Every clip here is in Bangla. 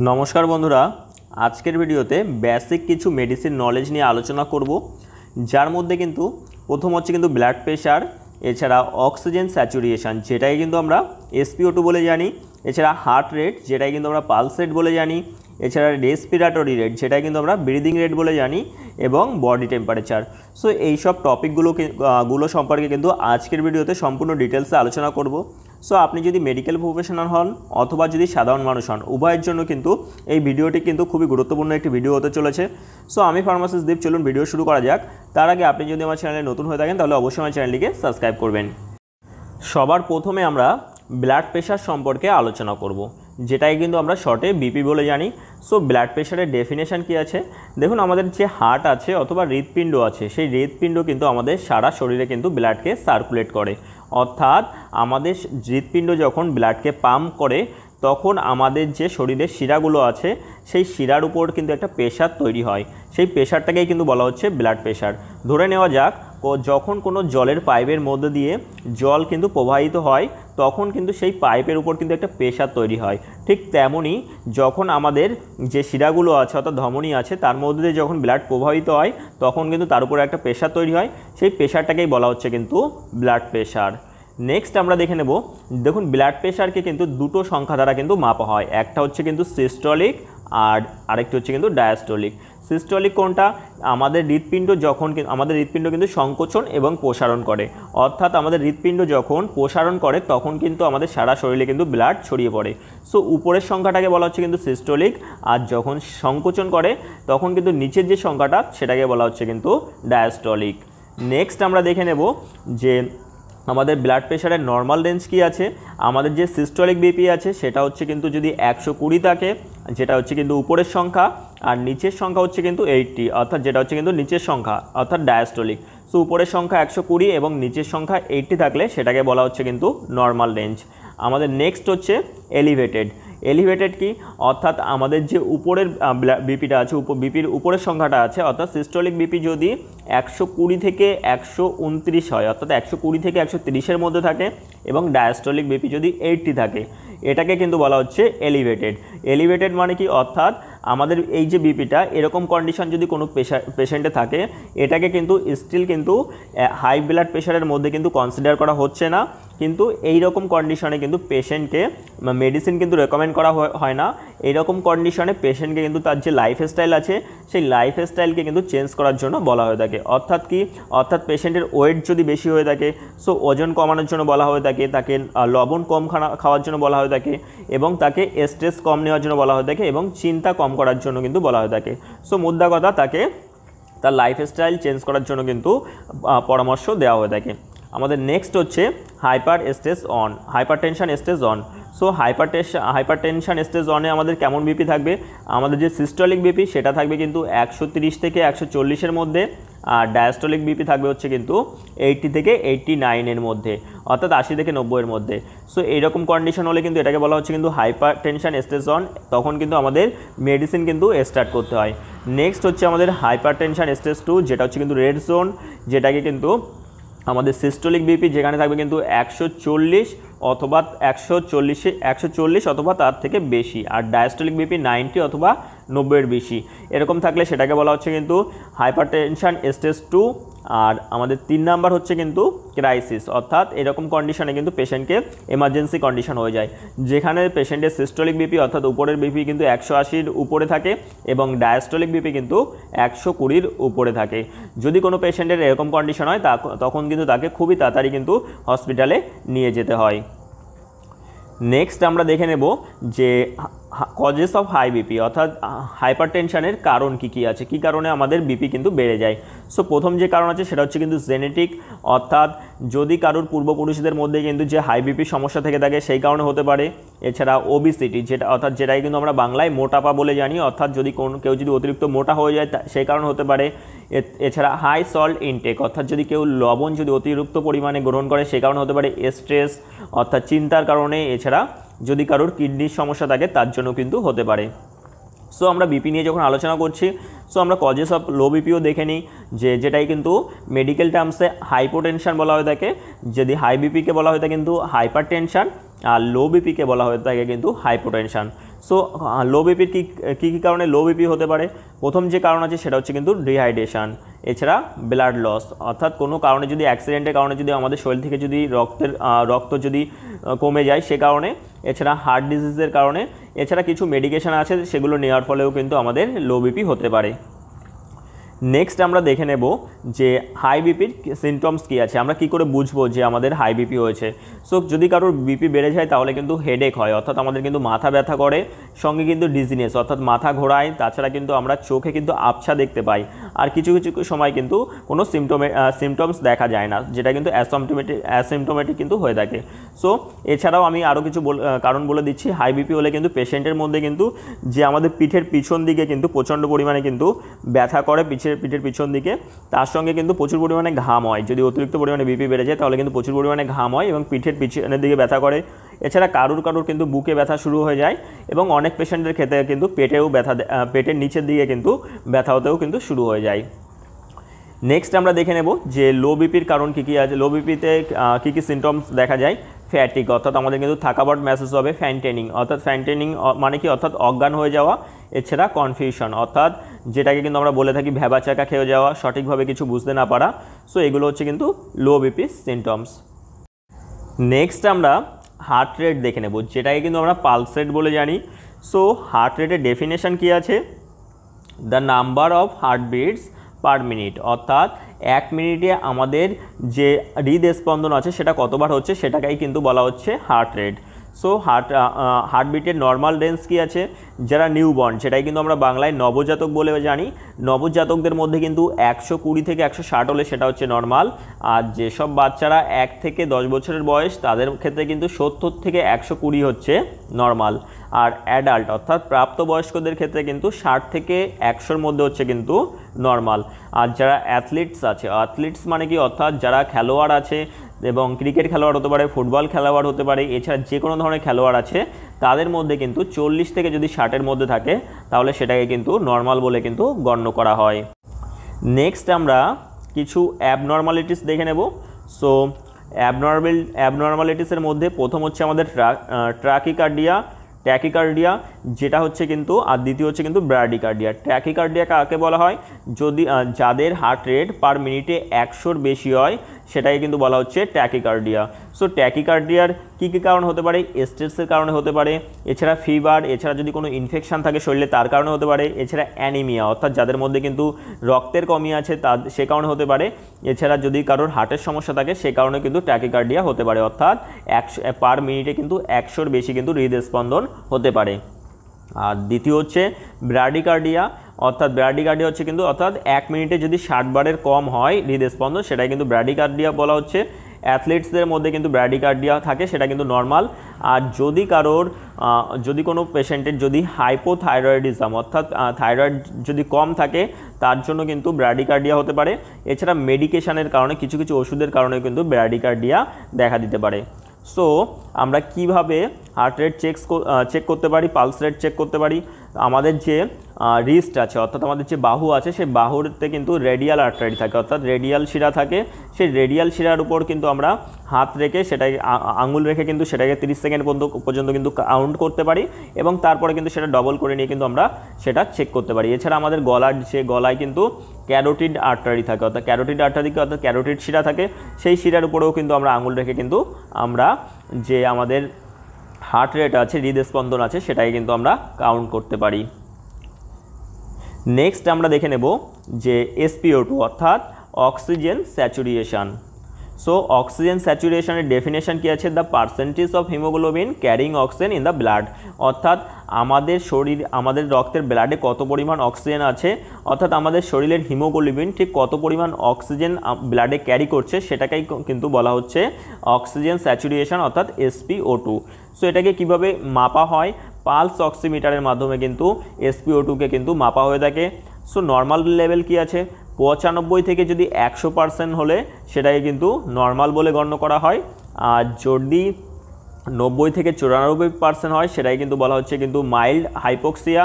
नमस्कार बंधुरा आजकेर भिडियोते बेसिक किछु मेडिसिन नलेज निये आलोचना करब जार मध्य किन्तु प्रथम हच्छे किन्तु ब्लाड प्रेशार एछाड़ा अक्सिजेन सैचुरेशन जेटाके किन्तु आमरा SpO2 बोले जानी एछाड़ा हार्ट रेट जेटाके किन्तु आमरा पाल्स रेट बोले जानी एछाड़ा रेसपिरेटरि रेट जेटाके किन्तु आमरा ब्रिदिंग रेट बोले जानी एबं बडी टेम्पारेचार सो एई सब टपिकगुलो सम्पर्के किन्तु आजकेर भिडियोते सम्पूर्ण डिटेल्से आलोचना करब। सो आपनी यदि मेडिकल प्रफेशनल हन अथवा यदि साधारण मानुष हन उभयेर जोन्नो किन्तु एई भिडियोटी किन्तु खूबई गुरुत्वपूर्ण एकटी भिडियो होते चलेछे। सो आमी फार्मासिस्ट दीप चलुन भिडियो शुरू करा जाक। तार आगे आपनि यदि आमार चैनेले नतुन हये थाकेन ताहले अवश्यई आमार चैनेलटिके सबस्क्राइब करबेन। सबार प्रथमे आमरा ब्लाड प्रेशार सम्पर्के आलोचना करब जेटाके किन्तु आमरा शर्टे बीपी बोले जानी। सो ब्लाड प्रेशारेर डेफिनेशन कि आछे देखुन आमादेर जे हार्ट आछे अथवा हृदपिंड आछे सेई हृदपिंड किन्तु आमादेर सारा शरीरे किन्तु ब्लाडके सार्कुलेट करे अर्थात आमादेर हृदपिंड जखन ब्लाडके पाम्प करे तखन आमादेर जे शरीरे शिरागुलो आछे सेई शिरार उपर किन्तु एकटा प्रेशार तैरी हय सेई प्रेशारटाकेई किन्तु बला हच्छे ब्लाड प्रेशार। धरे नेওয়া যাক যখন কোনো জলের পাইপের মধ্যে দিয়ে জল কিন্তু প্রবাহিত হয় তখন কিন্তু সেই পাইপের উপর কিন্তু একটা প্রেশার তৈরি হয়। ঠিক তেমনি যখন আমাদের যে শিরাগুলো আছে অর্থাৎ ধমনী আছে তার মধ্যে দিয়ে যখন ব্লাড প্রবাহিত হয় তখন কিন্তু তার উপরে একটা প্রেশার তৈরি হয় সেই প্রেশারটাকেই বলা হচ্ছে কিন্তু ব্লাড প্রেশার। नेक्स्ट আমরা দেখে নেব দেখুন ব্লাড প্রেশারকে কিন্তু দুটো সংখ্যা দ্বারা কিন্তু মাপা হয় একটা হচ্ছে কিন্তু সিস্টোলিক আর আরেকটি হচ্ছে কিন্তু ডায়াস্টোলিক। সিস্টোলিক কোনটা আমাদের হৃদপিণ্ড যখন আমাদের হৃদপিণ্ড কিন্তু সংকোচন এবং প্রসারণ করে অর্থাৎ আমাদের হৃদপিণ্ড যখন প্রসারণ করে তখন কিন্তু আমাদের সারা শরীরে কিন্তু ব্লাড ছড়িয়ে পড়ে। সো উপরের সংখ্যাটাকে বলা হচ্ছে কিন্তু সিস্টোলিক আর যখন সংকোচন করে তখন কিন্তু নিচের যে সংখ্যাটা সেটাকে বলা হচ্ছে কিন্তু ডায়াস্টোলিক। নেক্সট আমরা দেখে নেব যে আমাদের ব্লাড প্রেশারের নর্মাল রেঞ্জ কি আছে। আমাদের যে সিস্টোলিক বিপি আছে সেটা হচ্ছে কিন্তু যদি 120 থাকে যেটা হচ্ছে কিন্তু উপরের সংখ্যা আর নিচের সংখ্যা হচ্ছে কিন্তু 80 অর্থাৎ যেটা হচ্ছে কিন্তু নিচের সংখ্যা অর্থাৎ ডায়াস্টোলিক। সো উপরের সংখ্যা 120 এবং নিচের সংখ্যা 80 থাকলে সেটাকে বলা হচ্ছে কিন্তু নর্মাল রেঞ্জ। আমাদের নেক্সট হচ্ছে এলিভেটেড। এলিভেটেড কি অর্থাৎ আমাদের যে উপরের বিপিটা আছে বিপির উপরের সংখ্যাটা আছে অর্থাৎ সিস্টোলিক বিপি যদি 120 থেকে 129 হয় অর্থাৎ 120 থেকে 130 এর মধ্যে থাকে এবং ডায়াস্টোলিক বিপি যদি 80 থাকে এটাকে কিন্তু বলা হচ্ছে এলিভেটেড। এলিভেটেড মানে কি অর্থাৎ আমাদের এই যে বিপিটা এরকম কন্ডিশন যদি কোনো পেশেন্টে থাকে এটাকে কিন্তু স্টিল কিন্তু হাই ব্লাড প্রেশারের মধ্যে কিন্তু কনসিডার করা হচ্ছে না কিন্তু এই রকম কন্ডিশনে কিন্তু পেশেন্টকে মেডিসিন কিন্তু রেকমেন্ড করা হয় না। এই রকম কন্ডিশনে পেশেন্টকে কিন্তু তার যে লাইফস্টাইল আছে সেই লাইফস্টাইলকে কিন্তু চেঞ্জ করার জন্য বলা হয়ে থাকে। অর্থাৎ কি অর্থাৎ পেশেন্টের ওয়েট যদি বেশি হয়ে থাকে সো ওজন কমানোর জন্য বলা হয়ে থাকে তাকে লবণ কম খাওয়ার জন্য বলা হয়ে থাকে এবং তাকে স্ট্রেস কম নেওয়ার জন্য বলা হয়ে থাকে এবং চিন্তা কম করার জন্য কিন্তু বলা হয়ে থাকে। সো মোদ্দা কথা তাকে তার লাইফস্টাইল চেঞ্জ করার জন্য কিন্তু পরামর্শ দেওয়া হয়ে থাকে। আমাদের নেক্সট হচ্ছে hypertension stage on. So hypertension stage অনে আমাদের কেমন বিপি থাকবে আমাদের যে সিস্টোলিক বিপি সেটা থাকবে কিন্তু 130 থেকে 140 এর মধ্যে আর ডায়াস্টোলিক বিপি থাকবে হচ্ছে কিন্তু 80 থেকে 89 এর মধ্যে অর্থাৎ 80 থেকে 90 এর মধ্যে। সো এইরকম কন্ডিশন হলে কিন্তু এটাকে বলা হচ্ছে কিন্তু হাইপারটেনশন স্টেজ অন তখন কিন্তু আমাদের মেডিসিন কিন্তু স্টার্ট করতে হয়। নেক্সট হচ্ছে আমাদের হাইপারটেনশন স্টেজ 2 যেটা হচ্ছে কিন্তু রেড জোন যেটাকে কিন্তু আমাদের সিস্টোলিক বিপি যেখানে থাকবে কিন্তু 140 অথবা 140 অথবা তার থেকে বেশি আর ডায়াস্টোলিক বিপি 90 অথবা 90 এর বেশি এরকম থাকলে সেটাকে বলা হচ্ছে কিন্তু হাইপারটেনশন স্টেজ 2। আর আমাদের 3 নাম্বার হচ্ছে কিন্তু ক্রাইসিস অর্থাৎ এরকম কন্ডিশনে কিন্তু পেশেন্টকে এমার্জেন্সি কন্ডিশন হয়ে যায় যেখানে পেশেন্টের সিস্টোলিক বিপি অর্থাৎ উপরের বিপি কিন্তু 180-র উপরে থাকে এবং ডায়াস্টোলিক বিপি কিন্তু 120-র উপরে থাকে। যদি কোনো পেশেন্টের এরকম কন্ডিশন হয় তখন কিন্তু তাকে খুবই তাড়াতাড়ি কিন্তু হসপিটালে নিয়ে যেতে হয়। নেক্সট আমরা দেখে নেব যে কজেস অফ হাই বিপি অর্থাৎ হাইপারটেনশনের কারণ কী আছে কী কারণে আমাদের বিপি কিন্তু বেড়ে যায়। সো প্রথম যে কারণ আছে সেটা হচ্ছে কিন্তু জেনেটিক অর্থাৎ যদি কারোর পূর্বপুরুষদের মধ্যে কিন্তু যে হাই বিপি সমস্যা থেকে থাকে সেই কারণে হতে পারে। এছাড়া ওবিসিটি যেটা অর্থাৎ যেটাই কিন্তু আমরা বাংলায় মোটাপা বলে জানি অর্থাৎ যদি কেউ যদি অতিরিক্ত মোটা হয়ে যায় সেই কারণে হতে পারে। এছাড়া হাই সল্ট ইনটেক অর্থাৎ যদি কেউ লবণ যদি অতিরিক্ত পরিমাণে গ্রহণ করে সেই কারণে হতে পারে। স্ট্রেস অর্থাৎ চিন্তার কারণে এছাড়া যদি কারোর কিডনির সমস্যা থাকে তার জন্য কিন্তু হতে পারে। সো আমরা বিপি নিয়ে যখন আলোচনা করছি সো আমরা কজেস অফ লো বিপিও দেখে নিই যেটাই কিন্তু মেডিকেল টার্মসে হাইপোটেনশন বলা হয়ে থাকে। যদি হাই বিপিকে বলা হয়ে থাকে কিন্তু হাইপারটেনশন আর লো বিপিকে বলা হয়ে থাকে কিন্তু হাইপোটেনশন। সো লো বিপির কী কারণে লো বিপি হতে পারে? প্রথম যে কারণ আছে সেটা হচ্ছে কিন্তু ডিহাইড্রেশন, এছাড়া ব্লাড লস, অর্থাৎ কোনো কারণে যদি অ্যাক্সিডেন্টের কারণে যদি আমাদের শরীর থেকে যদি রক্ত যদি কমে যায় সে কারণে, এছাড়া হার্ট ডিজিজের কারণে, এছাড়া কিছু মেডিকেশান আছে সেগুলো নেওয়ার ফলেও কিন্তু আমাদের লো বিপি হতে পারে। নেক্সট আমরা দেখে নেব যে হাই বিপির সিমটমস কী আছে, আমরা কি করে বুঝবো যে আমাদের হাই বিপি হয়েছে। সো যদি কারোর বিপি বেড়ে যায় তাহলে কিন্তু হেডেক হয়, অর্থাৎ আমাদের কিন্তু মাথা ব্যথা করে, সঙ্গে কিন্তু ডিজিনেস অর্থাৎ মাথা ঘোরায়, তাছাড়া কিন্তু আমরা চোখে কিন্তু আবছা দেখতে পাই, আর কিছু কিছু সময় কিন্তু কোনো সিমটমস দেখা যায় না, যেটা কিন্তু অ্যাসিমটোমেটিক কিন্তু হয়ে থাকে। সো এছাড়াও আমি আরও কিছু কারণ বলে দিচ্ছি। হাই বিপি হলে কিন্তু পেশেন্টের মধ্যে কিন্তু যে আমাদের পিঠের পিছন দিকে কিন্তু প্রচণ্ড পরিমাণে কিন্তু ব্যথা করে, পিঠের পিছন দিকে, তার সঙ্গে কিন্তু প্রচুর পরিমাণে ঘাম হয়। যদি অতিরিক্ত পরিমাণে বিপি বেড়ে যায় তাহলে কিন্তু প্রচুর পরিমাণে ঘাম হয় এবং পিঠের পিছনের দিকে ব্যথা করে। এছাড়া কারুর কিন্তু বুকে ব্যথা শুরু হয়ে যায় এবং অনেক পেশেন্টের ক্ষেত্রে কিন্তু পেটের নিচের দিকে কিন্তু ব্যথা হতেও কিন্তু শুরু হয়ে যায়। নেক্সট আমরা দেখে নেব যে লো বিপির কারণ কী কী আছে। লো বিপিতে কী কী সিমটমস দেখা যায়? ফ্যাটিক, অর্থাৎ আমাদের কিন্তু থাকাবাট মেসেজ হবে। ফ্যান্টেনিং, অর্থাৎ ফ্যান্টেনিং মানে কি? অর্থাৎ অজ্ঞান হয়ে যাওয়া। এছাড়া কনফিউশন, অর্থাৎ যেটাকে কিন্তু আমরা বলে থাকি ভ্যাবাচাকা খেয়ে যাওয়া, সঠিকভাবে কিছু বুঝতে না পারা। সো এগুলো হচ্ছে কিন্তু লো বিপির সিমটমস। নেক্সট আমরা হার্ট রেট দেখে নেব, যেটাকে কিন্তু আমরা পালস রেট বলে জানি। সো হার্ট রেটের ডেফিনেশন কী আছে? The number of heartbeats per minute, অর্থাৎ 1 মিনিটে আমাদের যে হৃদস্পন্দন আছে সেটা কতবার হচ্ছে সেটাকেই কিন্তু বলা হচ্ছে হার্ট রেট। সো হার্টবিটের নর্মাল রেঞ্জ কী আছে? যারা নিউবর্ন, সেটাই কিন্তু আমরা বাংলায় নবজাতক বলে জানি, নবজাতকদের মধ্যে কিন্তু 120 থেকে 160 হলে সেটা হচ্ছে নর্মাল। আর যেসব বাচ্চারা 1 থেকে 10 বছরের বয়স তাদের ক্ষেত্রে কিন্তু 70 থেকে 120 হচ্ছে নর্মাল। আর অ্যাডাল্ট অর্থাৎ প্রাপ্তবয়স্কদের ক্ষেত্রে কিন্তু 60 থেকে 100-র মধ্যে হচ্ছে কিন্তু নর্মাল। আর যারা অ্যাথলিটস আছে, অ্যাথলিটস মানে কি? অর্থাৎ যারা খেলোয়াড় আছে, এবং ক্রিকেট খেলোয়াড় হতে পারে, ফুটবল খেলোয়াড় হতে পারে, এছাড়া যে কোনো ধরনের খেলোয়াড় আছে, তাদের মধ্যে কিন্তু 40 থেকে যদি 60-এর মধ্যে থাকে তাহলে সেটাকে কিন্তু নর্মাল বলে কিন্তু গণ্য করা হয়। নেক্সট আমরা কিছু অ্যাবনর্মালিটিস দেখে নেব। সো অ্যাবনর্মালিটিসের মধ্যে প্রথম হচ্ছে আমাদের ট্যাকিকার্ডিয়া, যেটা হচ্ছে কিন্তু, আর দ্বিতীয় হচ্ছে কিন্তু ব্র্যাডিকার্ডিয়া। ট্যাকিকার্ডিয়া কাকে বলা হয়? যদি যাদের হার্ট রেট পার মিনিটে 100-র বেশি হয় সেটাকে কিন্তু বলা হচ্ছে ট্যাকিকার্ডিয়া। সো ট্যাকিকার্ডিয়ার কী কী কারণ হতে পারে? স্ট্রেসের কারণে হতে পারে, এছাড়া ফিভার, এছাড়া যদি কোনো ইনফেকশান থাকে শরীরে তার কারণে হতে পারে, এছাড়া অ্যানিমিয়া অর্থাৎ যাদের মধ্যে কিন্তু রক্তের কমি আছে সে কারণে হতে পারে, এছাড়া যদি কারোর হার্টের সমস্যা থাকে সে কারণে কিন্তু ট্যাকিকার্ডিয়া হতে পারে, অর্থাৎ পার মিনিটে কিন্তু 100-র বেশি কিন্তু হৃদস্পন্দন হতে পারে। আর দ্বিতীয় হচ্ছে ব্র্যাডিকার্ডিয়া, অর্থাৎ ব্র্যাডিকার্ডিয়া হচ্ছে কিন্তু, অর্থাৎ 1 মিনিটে যদি 60 বারের কম হয় হৃদস্পন্দন সেটাই কিন্তু ব্র্যাডিকার্ডিয়া বলা হচ্ছে। অ্যাথলিটসদের মধ্যে কিন্তু ব্র্যাডিকার্ডিয়া থাকে, সেটা কিন্তু নর্মাল। আর যদি কোনো পেশেন্টের যদি হাইপোথাইরয়েডিজম অর্থাৎ থাইরয়েড যদি কম থাকে তার জন্য কিন্তু ব্র্যাডিকার্ডিয়া হতে পারে। এছাড়া মেডিকেশানের কারণে, কিছু কিছু ওষুধের কারণে কিন্তু ব্র্যাডিকার্ডিয়া দেখা দিতে পারে। সো আমরা কিভাবে হার্ট রেট চেক করতে পারি, পালস রেট চেক করতে পারি? আমাদের যে রিস্ট আছে, অর্থাৎ আমাদের যে বাহু আছে, সেই বাহুতে কিন্তু রেডিয়াল আর্টারি থাকে, অর্থাৎ রেডিয়াল শিরা থাকে। সেই রেডিয়াল শিরার উপর কিন্তু আমরা হাত রেখে সেটাকে আঙুল রেখে কিন্তু সেটাকে 30 সেকেন্ড পর্যন্ত কিন্তু কাউন্ট করতে পারি, এবং তারপরে কিন্তু সেটা ডবল করে নিয়ে কিন্তু আমরা সেটা চেক করতে পারি। এছাড়া আমাদের গলায় কিন্তু ক্যারোটিড আর্টারি থাকে, অর্থাৎ ক্যারোটিড শিরা থাকে, সেই শিরার উপরেও কিন্তু আমরা আঙুল রেখে কিন্তু আমরা যে আমাদের হার্ট রেট আছে, হৃদস্পন্দন আছে, সেটাই কিন্তু আমরা কাউন্ট করতে পারি। নেক্সট আমরা দেখে নেব যে SpO2 অর্থাৎ অক্সিজেন স্যাচুরেশন। সো অক্সিজেন স্যাচুরেশনের ডেফিনেশন কী আছে? The percentage of haemoglobin carrying oxygen in the blood, অর্থাৎ আমাদের রক্তের ব্লাডে কত পরিমাণ অক্সিজেন আছে, অর্থাৎ আমাদের শরীরের হিমোগ্লোবিন ঠিক কত পরিমাণ অক্সিজেন ব্লাডে ক্যারি করছে সেটাকেই কিন্তু বলা হচ্ছে অক্সিজেন স্যাচুরেশন অর্থাৎ SpO2। সো এটাকে কিভাবে মাপা হয়? পালস অক্সিমিটারের মাধ্যমে কিন্তু SpO2কে কিন্তু মাপা হয়ে থাকে। সো নর্মাল লেভেল কি আছে? 95 থেকে যদি 100% হলে সেটাকে কিন্তু নর্মাল বলে গণ্য করা হয়। আর যদি 90 থেকে 94% হয় সেটাই কিন্তু বলা হচ্ছে কিন্তু মাইল্ড হাইপোক্সিয়া।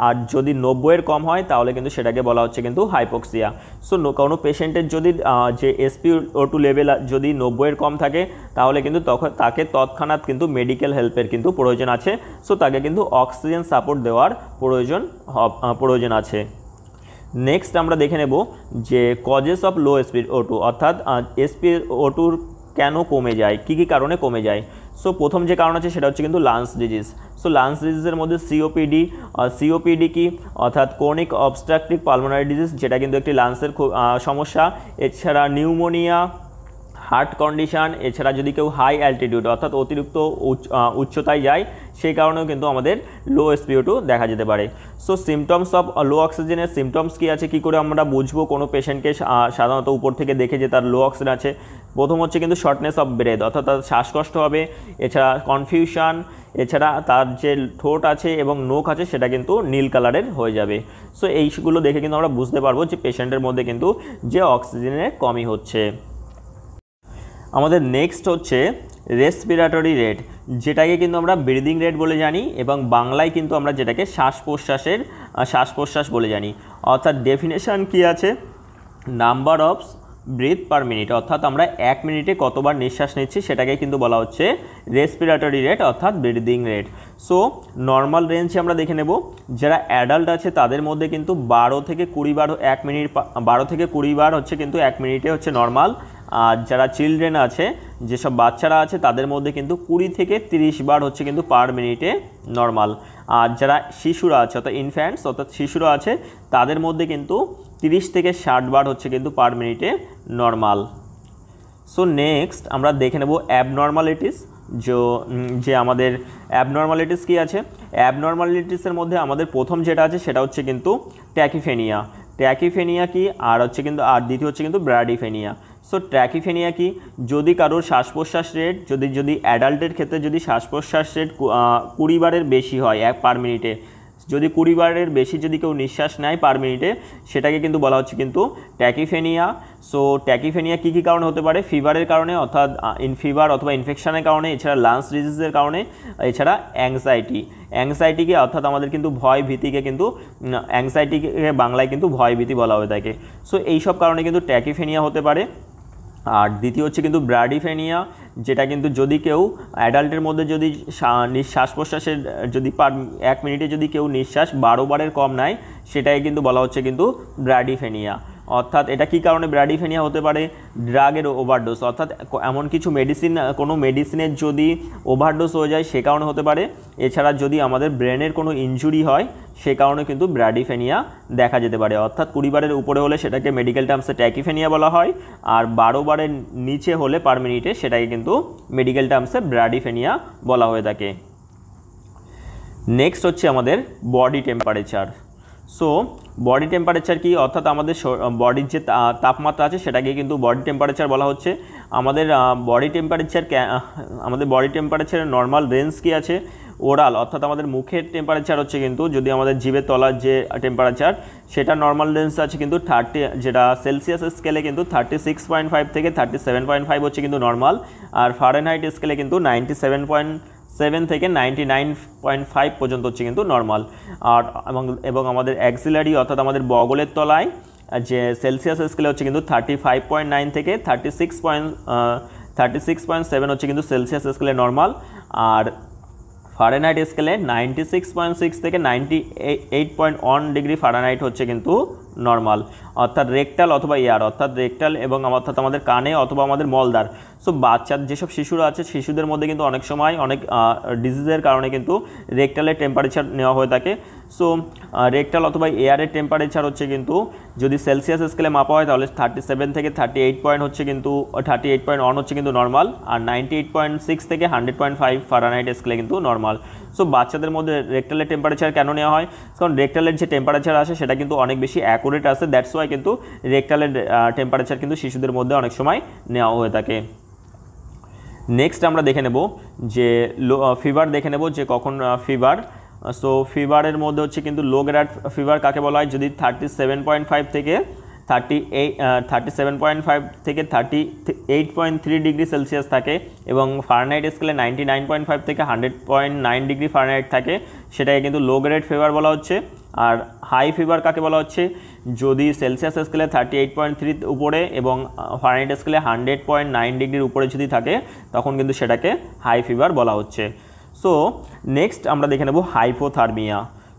আর যদি 90-এর কম হয় তাহলে কিন্তু সেটাকে বলা হচ্ছে কিন্তু হাইপোক্সিয়া। সো কোনো পেশেন্টের যদি যে SpO2 লেভেল যদি 90-এর কম থাকে তাহলে কিন্তু তখন তাকে তৎক্ষণাৎ কিন্তু মেডিকেল হেল্পের কিন্তু প্রয়োজন আছে। সো তাকে কিন্তু অক্সিজেন সাপোর্ট দেওয়ার প্রয়োজন আছে। নেক্সট আমরা দেখে নেব যে কজেস অফ লো SpO2 অর্থাৎ SpO2 কেন কমে যায়, কী কী কারণে কমে যায়। সো প্রথম যে কারণ আছে সেটা হচ্ছে কিন্তু লাংস ডিজিজ। সো লাংস ডিজিজের মধ্যে সিওপিডি কি অর্থাৎ ক্রনিক অবস্ট্রাকটিভ পালমোনারি ডিজিজ, যেটা কিন্তু একটি লাংসের সমস্যা। এছাড়া নিউমোনিয়া, হার্ট কন্ডিশন, এছাড়া যদি কেউ হাই অ্যালটিটিউড অর্থাৎ অতিরিক্ত উচ্চতায় যায় সেই কারণেও কিন্তু আমাদের লো SpO2 দেখা যেতে পারে। সো সিমটমস অফ লো অক্সিজেনের সিমটমস কী আছে, কী করে আমরা বুঝবো কোনো পেশেন্টকে সাধারণত উপর থেকে দেখে যে তার লো অক্সিজেন আছে। প্রথম হচ্ছে কিন্তু শর্টনেস অফ ব্রেথ অর্থাৎ তার শ্বাসকষ্ট হবে, এছাড়া কনফিউশন, এছাড়া তার যে ঠোঁট আছে এবং নোখ আছে সেটা কিন্তু নীল কালারের হয়ে যাবে। সো এইগুলো দেখে কিন্তু আমরা বুঝতে পারবো যে পেশেন্টের মধ্যে কিন্তু যে অক্সিজেনের কমই হচ্ছে। আমাদের নেক্সট হচ্ছে রেসপিরেটরি রেট, যেটাকে কিন্তু আমরা ব্রিদিং রেট বলে জানি এবং বাংলায় কিন্তু আমরা যেটাকে শ্বাস প্রশ্বাস বলে জানি। অর্থাৎ ডেফিনেশন কি আছে, number of breath per minute, অর্থাৎ আমরা 1 মিনিটে কতবার নিঃশ্বাস নিচ্ছি সেটাকে কিন্তু বলা হচ্ছে রেসপিরেটরি রেট অর্থাৎ ব্রিদিং রেট। সো নর্মাল রেঞ্জে আমরা দেখে নেব, যারা অ্যাডাল্ট আছে তাদের মধ্যে কিন্তু 12 থেকে 20 বার 1 মিনিট 12 থেকে 20 বার হচ্ছে কিন্তু 1 মিনিটে হচ্ছে নর্মাল। আর যারা চিলড্রেন আছে, যেসব বাচ্চারা আছে তাদের মধ্যে কিন্তু 20 থেকে 30 বার হচ্ছে কিন্তু পার মিনিটে নর্মাল। আর যারা শিশুরা আছে অর্থাৎ ইনফ্যান্টস অর্থাৎ শিশুরা আছে তাদের মধ্যে কিন্তু 30 থেকে 60 বার হচ্ছে কিন্তু পার মিনিটে নর্মাল। সো নেক্সট আমরা দেখে নেব অ্যাবনর্মালিটিস, যে আমাদের অ্যাবনর্মালিটিস কী আছে। অ্যাবনর্মালিটিসের মধ্যে আমাদের প্রথম যেটা আছে সেটা হচ্ছে কিন্তু ট্যাকিফেনিয়া কি, আর হচ্ছে কিন্তু দ্বিতীয় হচ্ছে কিন্তু ব্র্যাডিফেনিয়া। সো ট্র্যাকিফেনিয়া কি, যদি কারোর শ্বাস প্রশ্বাস রেট যদি অ্যাডাল্টের ক্ষেত্রে যদি শ্বাস প্রশ্বাস রেট 20 বারের বেশি হয় পার মিনিটে, যদি 20 বারের বেশি যদি কেউ নিঃশ্বাস নেয় পার মিনিটে সেটাকে কিন্তু বলা হচ্ছে কিন্তু ট্যাকিফেনিয়া। সো ট্যাকিফেনিয়া কী কী কারণে হতে পারে, ফিভারের কারণে অর্থাৎ ফিভার অথবা ইনফেকশনের কারণে, এছাড়া লাংস ডিজিজের কারণে, এছাড়া অ্যাংজাইটিকে অর্থাৎ আমাদের কিন্তু ভয় ভীতিকে কিন্তু অ্যাংজাইটিকে বাংলায় কিন্তু ভয় ভীতি বলা হয়ে থাকে। সো এইসব কারণে কিন্তু ট্যাকিফেনিয়া হতে পারে। আর দ্বিতীয় হচ্ছে কিন্তু ব্র্যাডিফেনিয়া, যেটা কিন্তু যদি কেউ অ্যাডাল্টের মধ্যে যদি শ্বাস প্রশ্বাসের যদি 1 মিনিটে যদি কেউ নিঃশ্বাস 12 বারের কম নেয় সেটাই কিন্তু বলা হচ্ছে কিন্তু ব্র্যাডিফেনিয়া। অর্থাৎ এটা কী কারণে ব্র্যাডিফেনিয়া হতে পারে, ড্রাগের ওভারডোজ অর্থাৎ এমন কিছু কোনো মেডিসিনের যদি ওভারডোজ হয়ে যায় সে কারণে হতে পারে। এছাড়া যদি আমাদের ব্রেনের কোনো ইনজুরি হয় সে কারণে কিন্তু ব্র্যাডিফেনিয়া দেখা যেতে পারে। অর্থাৎ 20 বারের উপরে হলে সেটাকে মেডিকেল টার্মসে ট্যাকিফেনিয়া বলা হয়, আর 12 বারের নিচে হলে পার মিনিটে সেটাকে কিন্তু মেডিকেল টার্মসে ব্র্যাডিফেনিয়া বলা হয়ে থাকে। নেক্সট হচ্ছে আমাদের body temperature. So body temperature কি, অর্থাৎ আমাদের বডির যে তাপমাত্রা আছে সেটাকে কিন্তু বডি টেম্পারেচার বলা হচ্ছে। আমাদের বডি টেম্পারেচারের নর্মাল রেঞ্জ কি আছে, ওরাল অর্থাৎ আমাদের মুখের টেম্পারেচার হচ্ছে কিন্তু যদি আমাদের জিভের তলার যে টেম্পারেচার সেটা নর্মাল রেঞ্জ আছে কিন্তু 30, যেটা সেলসিয়াস স্কেলে কিন্তু 36.5 থেকে 37.5 হচ্ছে কিন্তু নর্মাল। আর ফারেনহাইট স্কেলে কিন্তু 97.7 থেকে 99.5 পর্যন্ত হচ্ছে কিন্তু নর্মাল। আর এবং আমাদের অ্যাক্সিলারি অর্থাৎ আমাদের বগলের তলায় যে সেলসিয়াস স্কেলে হচ্ছে কিন্তু 35.9 থেকে 36.7 হচ্ছে কিন্তু সেলসিয়াস স্কেলে নর্মাল। আর ফারেনহাইট স্কেলে 96.6 থেকে 98.1 ডিগ্রি ফারেনহাইট হচ্ছে কিন্তু নর্মাল। অর্থাৎ রেকটাল অথবা এয়ার অর্থাৎ রেকটাল এবং অর্থাৎ আমাদের কানে অথবা আমাদের মলদার। সো যেসব শিশুরা আছে শিশুদের মধ্যে কিন্তু অনেক সময় অনেক ডিজিজের কারণে কিন্তু রেকটালের টেম্পারেচার নেওয়া হয়ে থাকে। সো রেকটাল অথবা এয়ারের টেম্পারেচার হচ্ছে কিন্তু যদি সেলসিয়াস স্কেলে মাপা হয় তাহলে 37 থেকে 38 হচ্ছে কিন্তু 38.1 হচ্ছে কিন্তু নর্মাল। আর 98.6 থেকে 100.5 ফারেনহাইট স্কেলে কিন্তু নর্মাল। সো বাচ্চাদের মধ্যে রেকটালের টেম্পারেচার কেন নেওয়া হয়, কারণ রেকটালের যে টেম্পারেচার আছে সেটা কিন্তু অনেক বেশি অ্যাকুরেট আছে, দ্যাটস ওয়াই কিন্তু রেকটালের টেম্পারেচার কিন্তু শিশুদের মধ্যে অনেক সময় নেওয়া হয়ে থাকে। নেক্সট আমরা দেখে নেব যে ফিভার দেখে নেব যে কখন ফিভার। সো ফিভারের মধ্যে হচ্ছে কিন্তু লো গ্রেড ফিভার কাকে বলা হয়, যদি 37.5 থেকে 38.3 ডিগ্রি সেলসিয়াস থাকে এবং ফারেনহাইট স্কেলে 99.5 থেকে 100.9 ডিগ্রি ফারেনহাইট থাকে সেটাকে কিন্তু লো গ্রেড ফিভার বলা হচ্ছে। আর হাই ফিভার কাকে বলা হচ্ছে, যদি সেলসিয়াস স্কেলে 38.3 উপরে এবং ফারেনহাইট স্কেলে 100.9 ডিগ্রির উপরে যদি থাকে তখন কিন্তু সেটাকে হাই ফিভার বলা হচ্ছে। সো নেক্সট আমরা দেখে নেব হাইপোথার্মিয়া।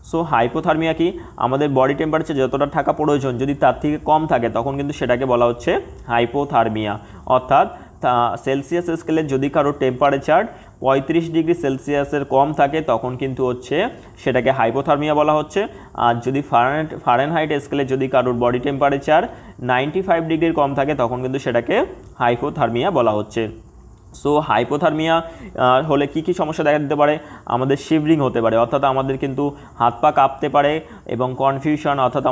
সো হাইপোথার্মিয়া কি, আমাদের বডি টেম্পারেচার যতটা থাকা প্রয়োজন যদি তার থেকে কম থাকে তখন কিন্তু সেটাকে বলা হচ্ছে হাইপোথার্মিয়া। অর্থাৎ সেলসিয়াস স্কেলে যদি কারোর টেম্পারেচার 35 ডিগ্রি সেলসিয়াসের কম থাকে তখন কিন্তু হচ্ছে সেটাকে হাইপোথার্মিয়া বলা হচ্ছে। আর যদি ফারেনহাইট স্কেলে যদি কারোর বডি টেম্পারেচার 95 ডিগ্রির কম থাকে তখন কিন্তু সেটাকে হাইপোথার্মিয়া বলা হচ্ছে। সো হাইপোথার্মিয়া হলে কি কি সমস্যা দেখা দিতে পারে, আমাদের শিভরিং হতে পারে, অর্থাৎ আমাদের কিন্তু হাত পা কাঁপতে পারে, এবং কনফিউশন, অর্থাৎ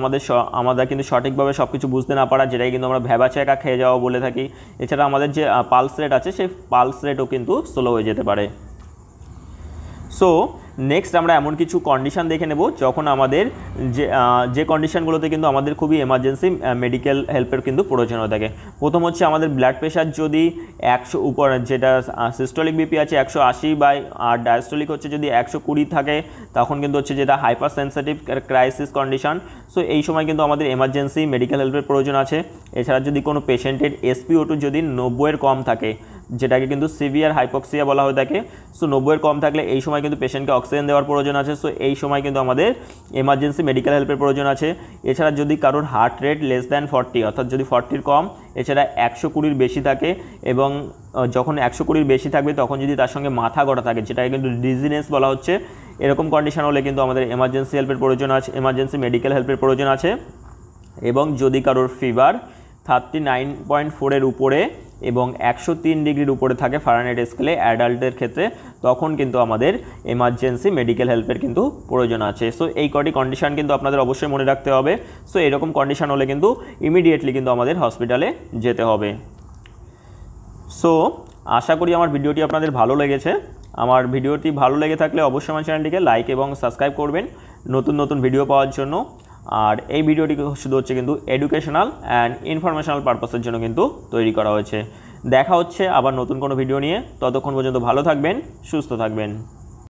আমরা কিন্তু সঠিকভাবে সব কিছু বুঝতে না পারা, যেটাই কিন্তু আমরা ভ্যাবাচ্যাকা খেয়ে যাওয়া বলে থাকি। এছাড়া আমাদের যে পালস রেট আছে সেই পালস রেটও কিন্তু স্লো হয়ে যেতে পারে। সো নেক্সট আমরা এমন কিছু কন্ডিশান দেখে নেব যখন আমাদের যে কন্ডিশানগুলোতে কিন্তু আমাদের খুবই এমার্জেন্সি মেডিকেল হেল্পের কিন্তু প্রয়োজন হয়ে থাকে। প্রথম হচ্ছে আমাদের ব্লাড প্রেশার যদি 100 উপর, যেটা সিস্টোলিক বিপি আছে 180 আর ডায়াস্টোলিক হচ্ছে যদি 120 থাকে তখন কিন্তু হচ্ছে যেটা hyper sensitive crisis condition. So এই সময় কিন্তু আমাদের এমার্জেন্সি মেডিকেল হেল্পের প্রয়োজন আছে। এছাড়া যদি কোনো পেশেন্টের SpO2 যদি 90-এর কম থাকে, যেটাকে কিন্তু সিভিয়ার হাইপক্সিয়া বলা হয়ে থাকে। সো 90-এর কম থাকলে এই সময় কিন্তু পেশেন্টকে অক্সিজেন দেওয়ার প্রয়োজন আছে। সো এই সময় কিন্তু আমাদের এমার্জেন্সি মেডিকেল হেল্পের প্রয়োজন আছে। এছাড়া যদি কারোর হার্ট রেট লেস দ্যান 40, অর্থাৎ যদি 40-এর কম, এছাড়া 120-এর বেশি থাকে, এবং যখন 120-এর বেশি থাকবে তখন যদি তার সঙ্গে মাথা গড়া থাকে, যেটাকে কিন্তু ডিজিনেস বলা হচ্ছে, এরকম কন্ডিশন হলে কিন্তু আমাদের এমার্জেন্সি হেল্পের প্রয়োজন আছে, এমার্জেন্সি মেডিকেল হেল্পের প্রয়োজন আছে। এবং যদি কারোর ফিভার 39.4-এর উপরে এবং 103 ডিগ্রির উপরে থাকে ফারেনহাইট স্কেলে অ্যাডাল্টের ক্ষেত্রে, তখন কিন্তু আমাদের এমার্জেন্সি মেডিকেল হেল্পের কিন্তু প্রয়োজন আছে। সো এই কটি কন্ডিশন কিন্তু আপনাদের অবশ্যই মনে রাখতে হবে। সো এরকম কন্ডিশন হলে কিন্তু ইমিডিয়েটলি কিন্তু আমাদের হসপিটালে যেতে হবে। সো আশা করি আমার ভিডিওটি আপনাদের ভালো লেগেছে। আমার ভিডিওটি ভালো লেগে থাকলে অবশ্যই আমার চ্যানেলটিকে লাইক এবং সাবস্ক্রাইব করবেন নতুন নতুন ভিডিও পাওয়ার জন্য। আর এই ভিডিওটি শুধু হচ্ছে কিন্তু এডুকেশনাল অ্যান্ড ইনফরমেশনাল পারপাসের জন্য কিন্তু তৈরি করা হয়েছে। দেখা হচ্ছে আবার নতুন কোনো ভিডিও নিয়ে, ততক্ষণ পর্যন্ত ভালো থাকবেন, সুস্থ থাকবেন।